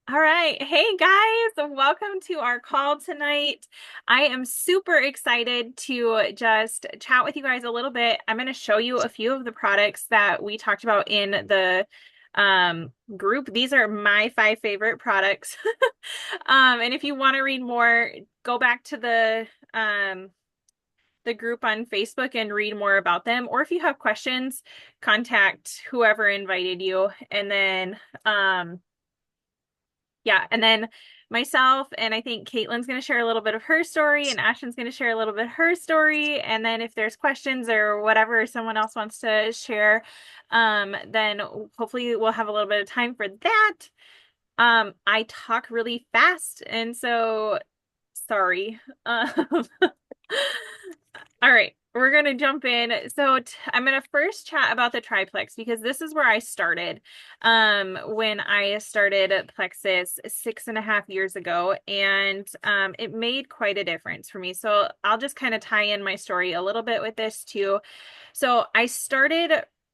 All right. Hey guys, welcome to our call tonight. I am super excited to just chat with you guys a little bit. I'm going to show you a few of the products that we talked about in the group. These are my five favorite products. And if you want to read more, go back to the group on Facebook and read more about them. Or if you have questions, contact whoever invited you. And then myself, and I think Caitlin's going to share a little bit of her story, and Ashton's going to share a little bit of her story. And then if there's questions or whatever someone else wants to share, then hopefully we'll have a little bit of time for that. I talk really fast, and so sorry. All right, we're going to jump in. So I'm going to first chat about the triplex because this is where I started when I started Plexus 6.5 years ago, and it made quite a difference for me. So I'll just kind of tie in my story a little bit with this too. So I started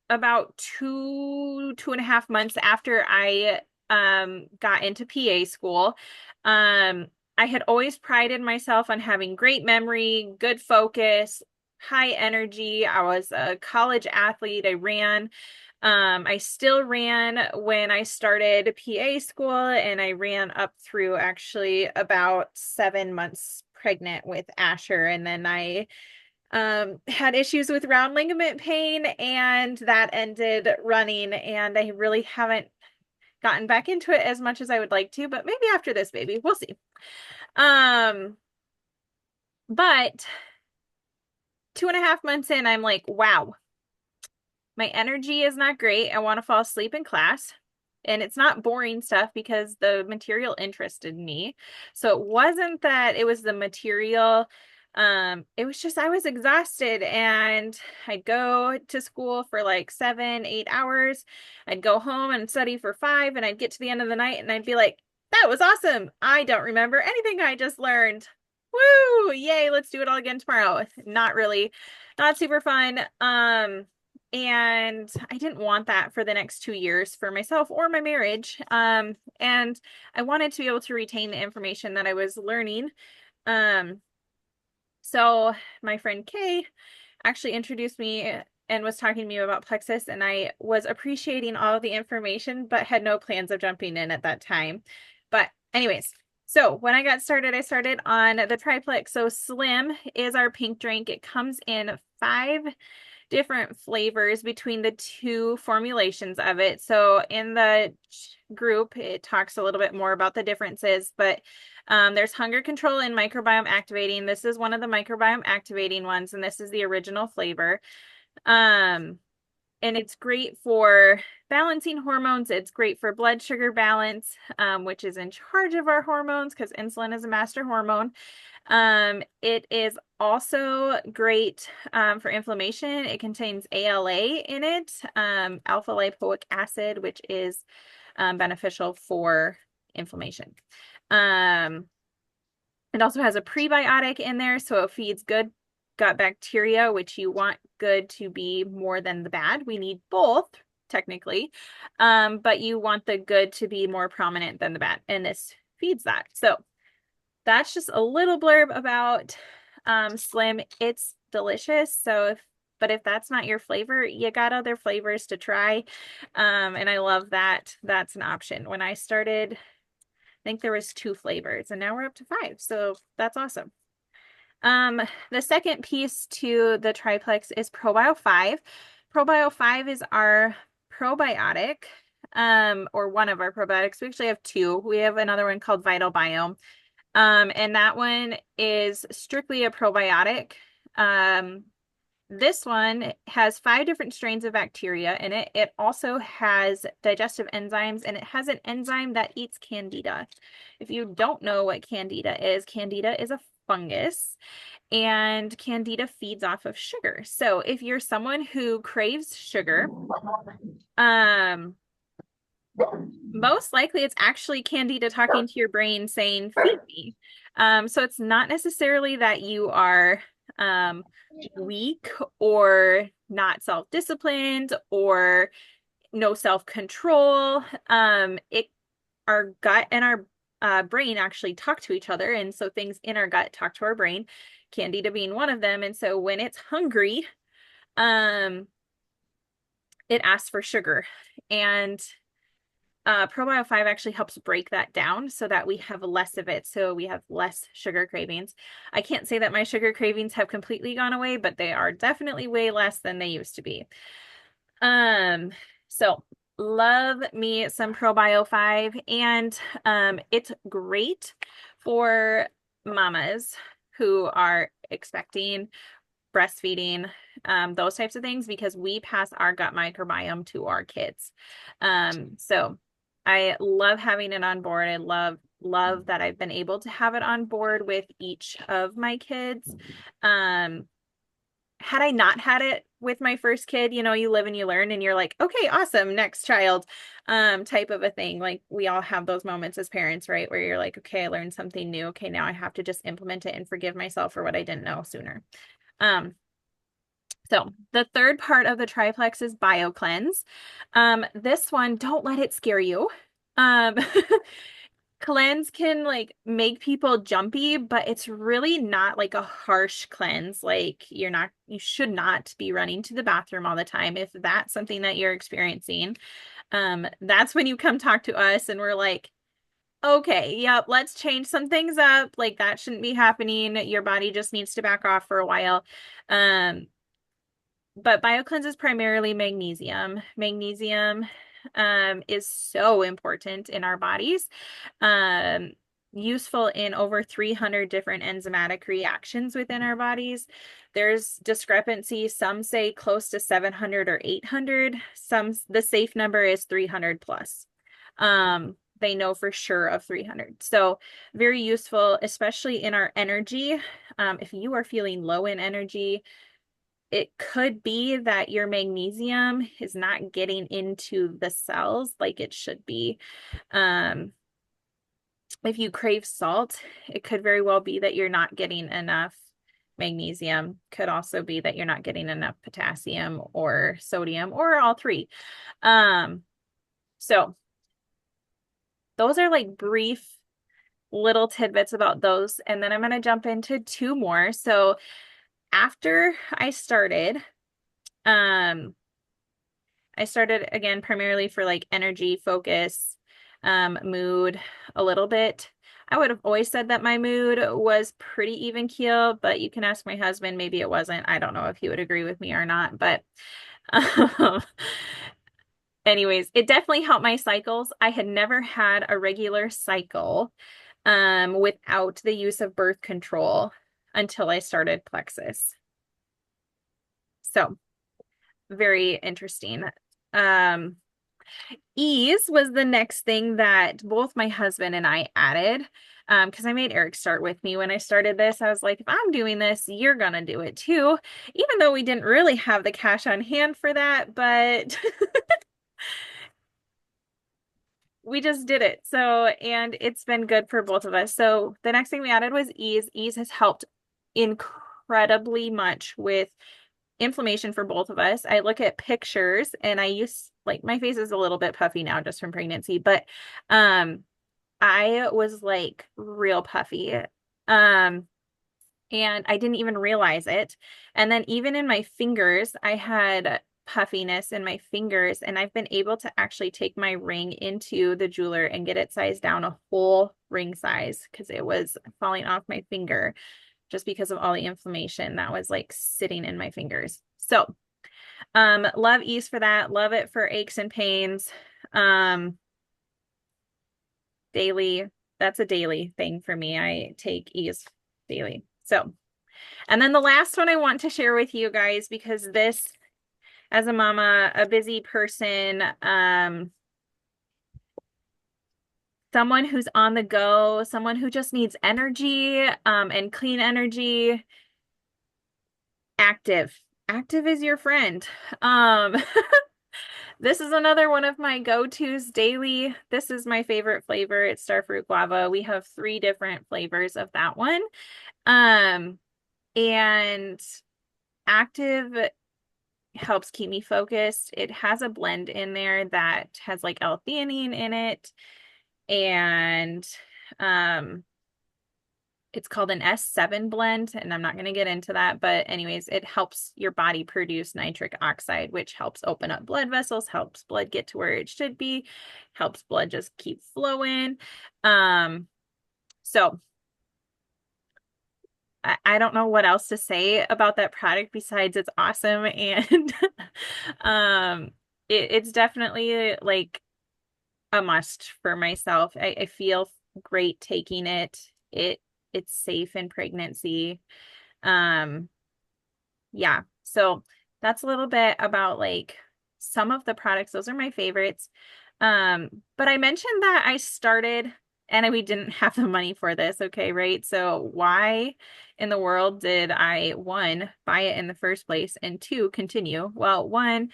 about 2.5 months after I got into PA school. I had always prided myself on having great memory, good focus, high energy. I was a college athlete. I ran. I still ran when I started PA school, and I ran up through actually about 7 months pregnant with Asher. And then I had issues with round ligament pain, and that ended running. And I really haven't gotten back into it as much as I would like to, but maybe after this baby, we'll see. Um, but 2.5 months in, I'm like, wow, my energy is not great. I want to fall asleep in class. And it's not boring stuff because the material interested me. So it wasn't that it was the material. It was just I was exhausted, and I'd go to school for like 7, 8 hours. I'd go home and study for 5, and I'd get to the end of the night and I'd be like, that was awesome. I don't remember anything I just learned. Woo! Yay, let's do it all again tomorrow. Not really, not super fun. And I didn't want that for the next 2 years for myself or my marriage. And I wanted to be able to retain the information that I was learning. Um, so my friend Kay actually introduced me and was talking to me about Plexus, and I was appreciating all of the information, but had no plans of jumping in at that time. But anyways, so when I started on the triplex. So Slim is our pink drink. It comes in 5 different flavors between the two formulations of it. So in the group, it talks a little bit more about the differences, but there's hunger control and microbiome activating. This is one of the microbiome activating ones, and this is the original flavor. Um, and it's great for balancing hormones. It's great for blood sugar balance, which is in charge of our hormones because insulin is a master hormone. It is also great for inflammation. It contains ALA in it, alpha lipoic acid, which is beneficial for inflammation. Um, it also has a prebiotic in there, so it feeds good gut bacteria, which you want good to be more than the bad. We need both, technically, but you want the good to be more prominent than the bad, and this feeds that. So that's just a little blurb about Slim. It's delicious. But if that's not your flavor, you got other flavors to try. And I love that that's an option. When I started, I think there was 2 flavors, and now we're up to 5. So that's awesome. The second piece to the triplex is ProBio 5. ProBio 5 is our probiotic, or one of our probiotics. We actually have 2. We have another one called Vital Biome. And that one is strictly a probiotic. This one has 5 different strains of bacteria in it. It also has digestive enzymes, and it has an enzyme that eats candida. If you don't know what candida is a fungus, and candida feeds off of sugar. So if you're someone who craves sugar, um, most likely it's actually candida talking to your brain saying, feed me. So it's not necessarily that you are weak or not self-disciplined or no self-control. our gut and our brain actually talk to each other. And so things in our gut talk to our brain, candida being one of them. And so when it's hungry, um, it asks for sugar. And Probio 5 actually helps break that down so that we have less of it. So we have less sugar cravings. I can't say that my sugar cravings have completely gone away, but they are definitely way less than they used to be. So love me some Probio 5, and it's great for mamas who are expecting, breastfeeding, those types of things, because we pass our gut microbiome to our kids. So I love having it on board. I love that I've been able to have it on board with each of my kids. Had I not had it with my first kid, you know, you live and you learn and you're like, okay, awesome, next child, type of a thing. Like we all have those moments as parents, right? Where you're like, okay, I learned something new. Okay, now I have to just implement it and forgive myself for what I didn't know sooner. So the third part of the triplex is BioCleanse. This one, don't let it scare you. Um, Cleanse can like make people jumpy, but it's really not like a harsh cleanse. Like you should not be running to the bathroom all the time. If that's something that you're experiencing, that's when you come talk to us and we're like, okay, yep, let's change some things up. Like that shouldn't be happening. Your body just needs to back off for a while. But BioCleanse is primarily magnesium. Magnesium is so important in our bodies. Useful in over 300 different enzymatic reactions within our bodies. There's discrepancy. Some say close to 700 or 800. The safe number is 300 plus. They know for sure of 300. So very useful, especially in our energy. If you are feeling low in energy, it could be that your magnesium is not getting into the cells like it should be. If you crave salt, it could very well be that you're not getting enough magnesium. Could also be that you're not getting enough potassium or sodium or all three. So those are like brief little tidbits about those. And then I'm going to jump into two more. So after I started again primarily for like energy, focus, mood a little bit. I would have always said that my mood was pretty even keel, but you can ask my husband, maybe it wasn't. I don't know if he would agree with me or not, but um, anyways, it definitely helped my cycles. I had never had a regular cycle without the use of birth control until I started Plexus. So very interesting. Um, Ease was the next thing that both my husband and I added, because I made Eric start with me when I started this. I was like, if I'm doing this, you're gonna do it too, even though we didn't really have the cash on hand for that, but we just did it. So, and it's been good for both of us. So the next thing we added was Ease. Ease has helped incredibly much with inflammation for both of us. I look at pictures and I use like my face is a little bit puffy now just from pregnancy, but I was like real puffy. And I didn't even realize it. And then even in my fingers, I had puffiness in my fingers, and I've been able to actually take my ring into the jeweler and get it sized down a whole ring size because it was falling off my finger just because of all the inflammation that was like sitting in my fingers. So, love Ease for that. Love it for aches and pains. Daily, that's a daily thing for me. I take Ease daily. So, and then the last one I want to share with you guys, because this, as a mama, a busy person, someone who's on the go, someone who just needs energy, and clean energy, Active. Active is your friend. This is another one of my go-tos daily. This is my favorite flavor. It's Starfruit Guava. We have 3 different flavors of that one. And Active helps keep me focused. It has a blend in there that has like L-theanine in it. and um it's called an S7 blend, and I'm not going to get into that, but anyways, it helps your body produce nitric oxide, which helps open up blood vessels, helps blood get to where it should be, helps blood just keep flowing. So I don't know what else to say about that product besides it's awesome, and um it's definitely like a must for myself. I feel great taking it. It's safe in pregnancy. Um, yeah. So that's a little bit about like some of the products. Those are my favorites. But I mentioned that I started and we didn't have the money for this, okay, right? So why in the world did I, one, buy it in the first place, and two, continue? Well, one,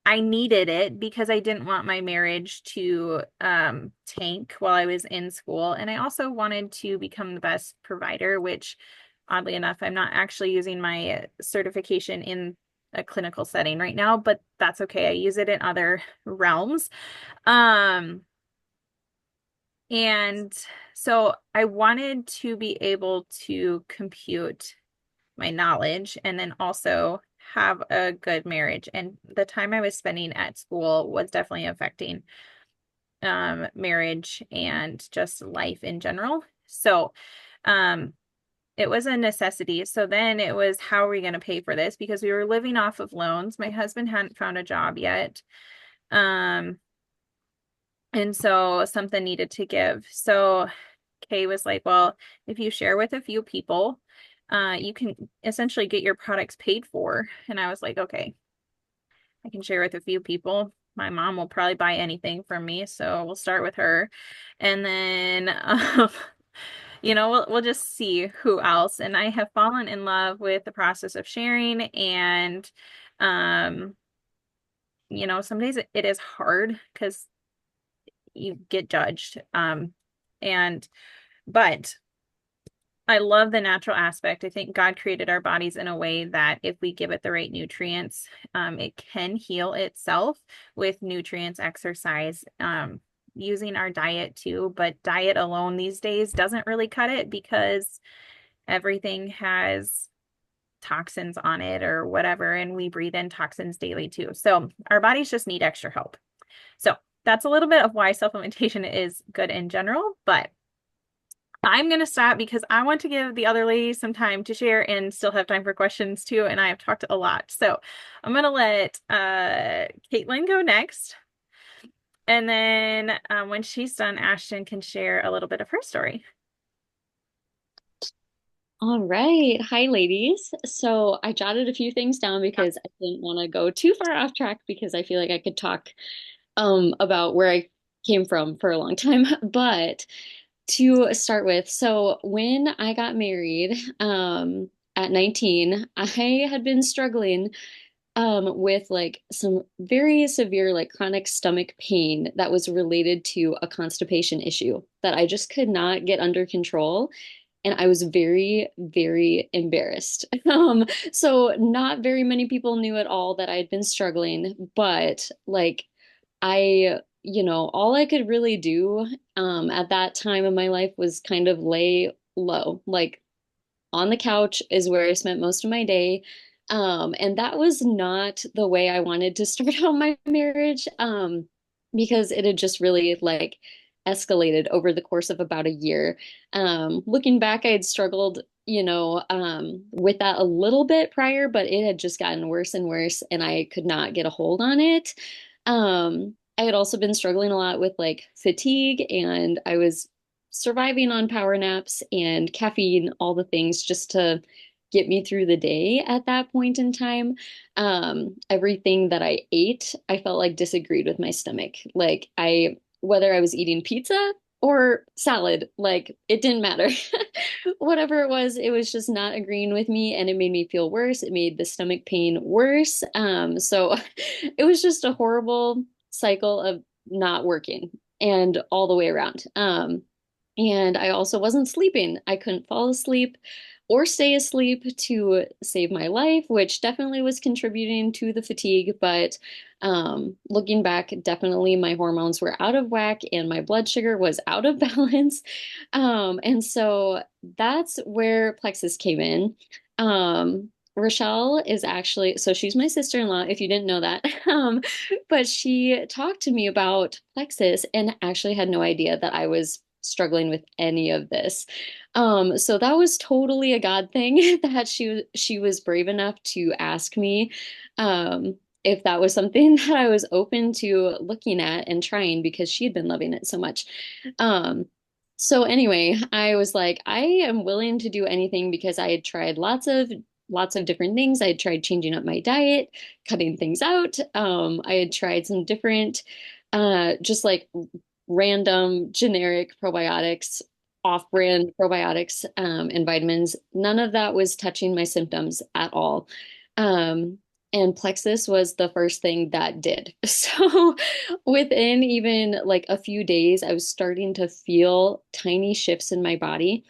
I needed it because I didn't want my marriage to tank while I was in school. And I also wanted to become the best provider, which oddly enough, I'm not actually using my certification in a clinical setting right now, but that's okay. I use it in other realms. Um, and so I wanted to be able to compute my knowledge and then also have a good marriage. And the time I was spending at school was definitely affecting marriage and just life in general. So um it was a necessity. So then it was, how are we going to pay for this? Because we were living off of loans. My husband hadn't found a job yet. Um and so something needed to give. So Kay was like, well, if you share with a few people, you can essentially get your products paid for. And I was like, okay, I can share with a few people. My mom will probably buy anything from me, so we'll start with her. And then, we'll just see who else. And I have fallen in love with the process of sharing. And, um, some days it is hard because you get judged. And but I love the natural aspect. I think God created our bodies in a way that if we give it the right nutrients, it can heal itself with nutrients, exercise, using our diet too. But diet alone these days doesn't really cut it because everything has toxins on it or whatever, and we breathe in toxins daily too. So our bodies just need extra help. So that's a little bit of why supplementation is good in general, but I'm going to stop because I want to give the other ladies some time to share and still have time for questions too. And I have talked a lot. So I'm going to let Caitlin go next. And then when she's done, Ashton can share a little bit of her story. All right. Hi, ladies. So I jotted a few things down because I didn't want to go too far off track because I feel like I could talk about where I came from for a long time. But to start with, so when I got married at 19, I had been struggling with like some very severe like chronic stomach pain that was related to a constipation issue that I just could not get under control. And I was very, very embarrassed. So not very many people knew at all that I had been struggling, but like all I could really do at that time of my life was kind of lay low. Like on the couch is where I spent most of my day. And that was not the way I wanted to start out my marriage, because it had just really like escalated over the course of about a year. Looking back, I had struggled, with that a little bit prior, but it had just gotten worse and worse, and I could not get a hold on it. I had also been struggling a lot with like fatigue, and I was surviving on power naps and caffeine, all the things just to get me through the day at that point in time. Everything that I ate, I felt like disagreed with my stomach. Like whether I was eating pizza or salad, like it didn't matter. Whatever it was just not agreeing with me, and it made me feel worse. It made the stomach pain worse. So it was just a horrible cycle of not working and all the way around. And I also wasn't sleeping. I couldn't fall asleep or stay asleep to save my life, which definitely was contributing to the fatigue. But looking back, definitely my hormones were out of whack and my blood sugar was out of balance. And so that's where Plexus came in. Rochelle is actually, so she's my sister-in-law, if you didn't know that. But she talked to me about Plexus and actually had no idea that I was struggling with any of this. So that was totally a God thing that she was brave enough to ask me if that was something that I was open to looking at and trying because she had been loving it so much. Um, so anyway, I was like, I am willing to do anything because I had tried lots of different things. I had tried changing up my diet, cutting things out. I had tried some different just like random generic probiotics, off-brand probiotics, and vitamins. None of that was touching my symptoms at all. Um, and Plexus was the first thing that did. So within even like a few days, I was starting to feel tiny shifts in my body.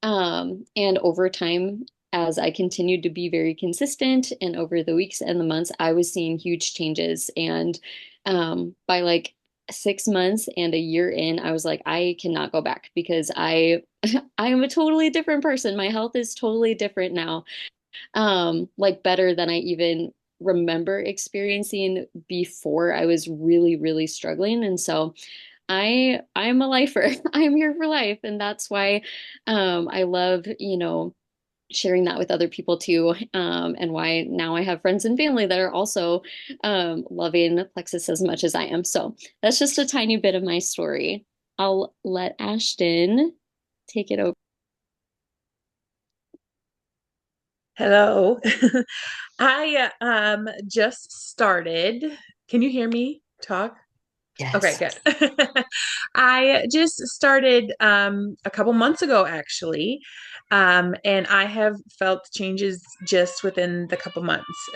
And over time, as I continued to be very consistent and over the weeks and the months, I was seeing huge changes. And by like 6 months and a year in, I was like, I cannot go back because I am a totally different person. My health is totally different now. Like better than I even remember experiencing before I was really, really struggling. And so I'm a lifer. I'm here for life. And that's why I love, sharing that with other people too. And why now I have friends and family that are also loving Plexus as much as I am. So that's just a tiny bit of my story. I'll let Ashton take it over. Hello. I just started. Can you hear me talk? Okay, Yes. good. I just started a couple months ago actually. And I have felt changes just within the couple months.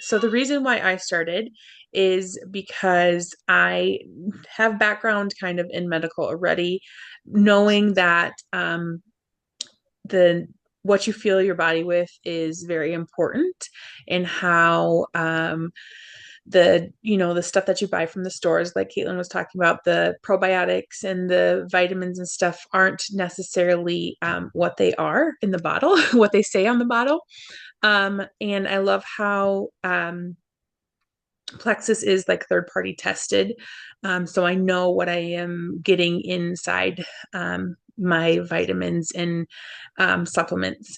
So the reason why I started is because I have background kind of in medical already, knowing that the what you fill your body with is very important and how the stuff that you buy from the stores, like Caitlin was talking about, the probiotics and the vitamins and stuff aren't necessarily what they are in the bottle, what they say on the bottle. And I love how Plexus is like third party tested. So I know what I am getting inside my vitamins and supplements.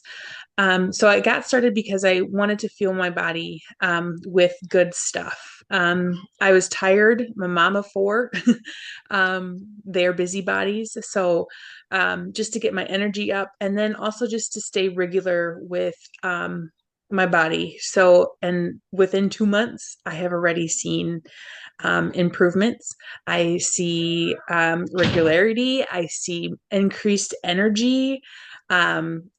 So I got started because I wanted to fuel my body with good stuff. I was tired. My mom of four. They're busybodies. So just to get my energy up and then also just to stay regular with my body. So, and within 2 months, I have already seen improvements. I see regularity. I see increased energy.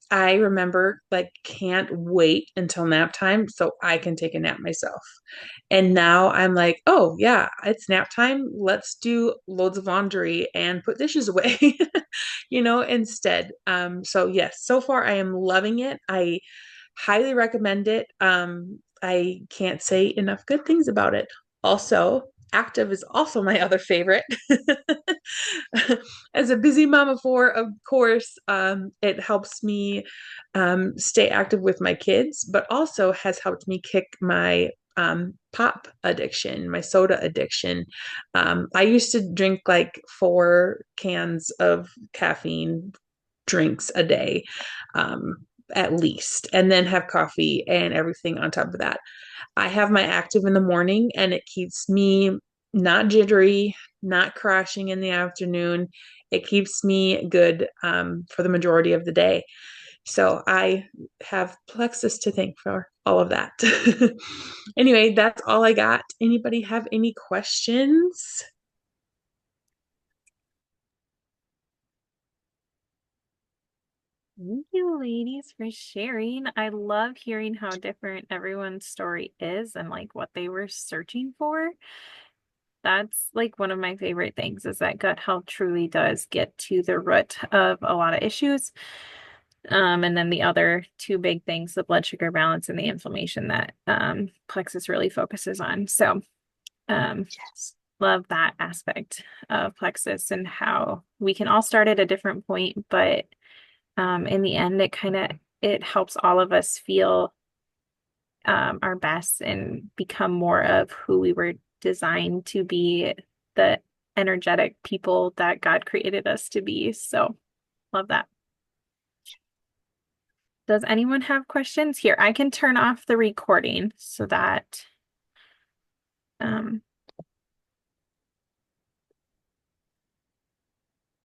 I remember like can't wait until nap time so I can take a nap myself. And now I'm like, oh yeah, it's nap time. Let's do loads of laundry and put dishes away, instead. So yes, so far I am loving it. I highly recommend it. I can't say enough good things about it. Also, active is also my other favorite. As a busy mom of four, of course, it helps me stay active with my kids, but also has helped me kick my pop addiction, my soda addiction. I used to drink like 4 cans of caffeine drinks a day, at least, and then have coffee and everything on top of that. I have my active in the morning and it keeps me not jittery, not crashing in the afternoon. It keeps me good for the majority of the day. So I have Plexus to thank for all of that. Anyway, that's all I got. Anybody have any questions? Thank you, ladies, for sharing. I love hearing how different everyone's story is and like what they were searching for. That's like one of my favorite things is that gut health truly does get to the root of a lot of issues. And then the other two big things, the blood sugar balance and the inflammation that Plexus really focuses on. So um, Yes. love that aspect of Plexus and how we can all start at a different point, but in the end, it helps all of us feel our best and become more of who we were designed to be, the energetic people that God created us to be. So love that. Does anyone have questions? Here, I can turn off the recording so that